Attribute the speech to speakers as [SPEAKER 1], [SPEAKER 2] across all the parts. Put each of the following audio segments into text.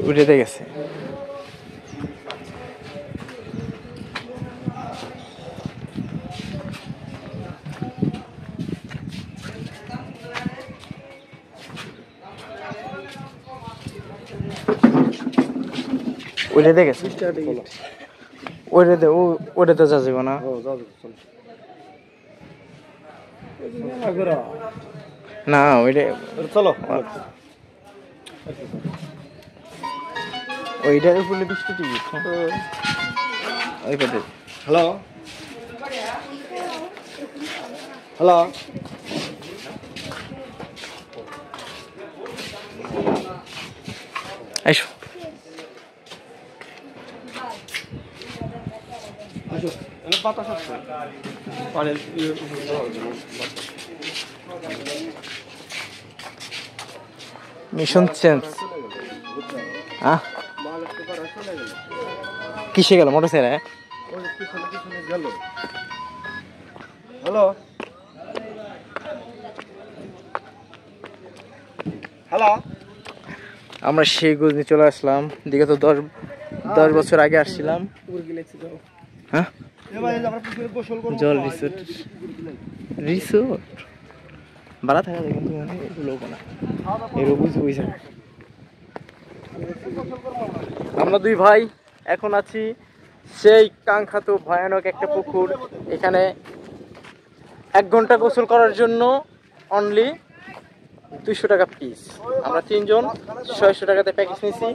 [SPEAKER 1] উঠে গেছে। ওইটা দেখেছে ওইটাতে যা যাবো না। না ওইটা চলো ওইটার উপরে 20টা টিকিট। ওইটাতে হ্যালো হ্যালো আইসো বাতাস আসছে মিশন চেঞ্জ। কিসে গেল মোটরসাইকেল? হ্যালো হ্যালো আমরা সেই গজনি চলে আসলাম। বিগত 10 বছর আগে আসছিলাম। হ্যাঁ জল রিসোর্ট রিসোর্ট ভাড়া থাকা যায় কিন্তু লোক না এর বুঝে। আমরা দুই ভাই এখন আছি সেই কাঙ্ক্ষিত ভয়ানক একটা পুকুর। এখানে 1 ঘন্টা গোসল করার জন্য অনলি 200 টাকা পিস। আমরা 3 জন 600 টাকাতে প্যাকেজ নিয়েছি।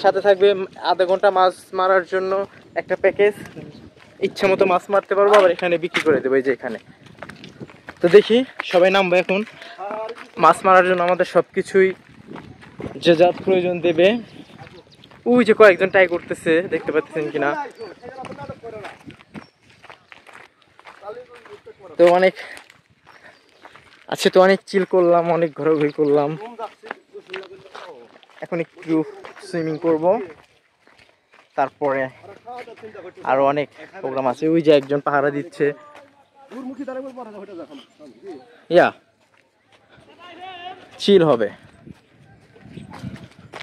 [SPEAKER 1] সাথে থাকবে আধা ঘন্টা মাছ মারার জন্য একটা প্যাকেজ। ইচ্ছা মতো মাছ মারতে পারবো, আবার এখানে বিক্রি করে দেবো। এই যে এখানে তো দেখি সবাই নামবো এখন মাছ মারার জন্য। আমাদের সবকিছুই যে যা প্রয়োজন দেবে। ওই যে কয়েকজন ট্রাই করতেছে, দেখতে পাচ্ছেন কিনা। তো অনেক আচ্ছা, তো অনেক চিল করলাম, অনেক ঘোরাঘুরি করলাম। এখন একটু সুইমিং করব, তারপরে আরো অনেক প্রোগ্রাম আছে। ওই যে একজন পাহারা দিচ্ছে। ইয়া চিল হবে।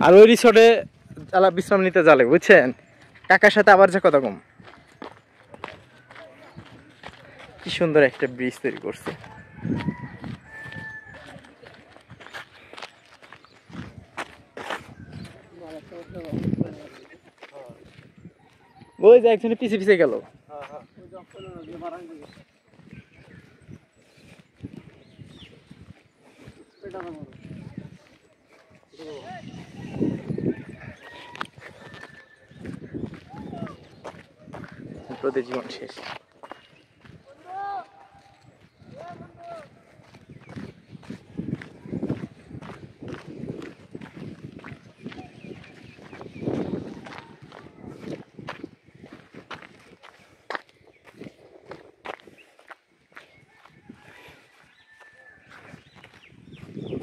[SPEAKER 1] আর ওই রিসোর্টে বিশ্রাম নিতে যাবে, বুঝছেন? কাকার সাথে আবার যে কথা কম। কি সুন্দর একটা ব্রিজ তৈরি করছে। ওই যে একজনে পিছে পিছে গেল। তোদের জীবন শেষ।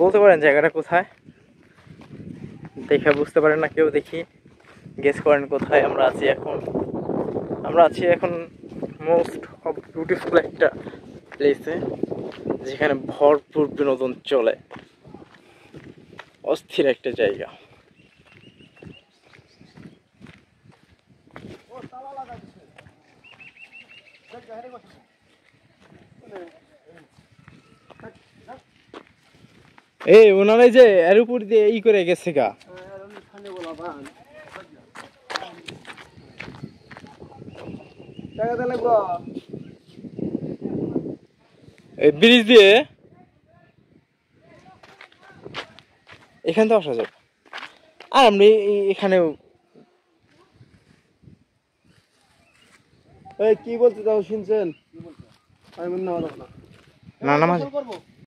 [SPEAKER 1] বলতে পারেন জায়গাটা কোথায়? দেখে বুঝতে পারেন না কেউ? দেখি গেস করেন কোথায় আমরা আছি এখন। আমরা আছি এখন মোস্ট অফ বিউটিফুল একটা প্লেসে, যেখানে ভরপুর বিনোদন চলে। অস্থির একটা জায়গা। এই ওনারাই যে এর উপর দিয়ে ই করে গেছে গা। এই ব্রিজ দিয়ে এখান থেকে আসা যাবে। আর আমরা এখানেও
[SPEAKER 2] কি বলতে চাও শুনছেন?
[SPEAKER 1] না নামাজ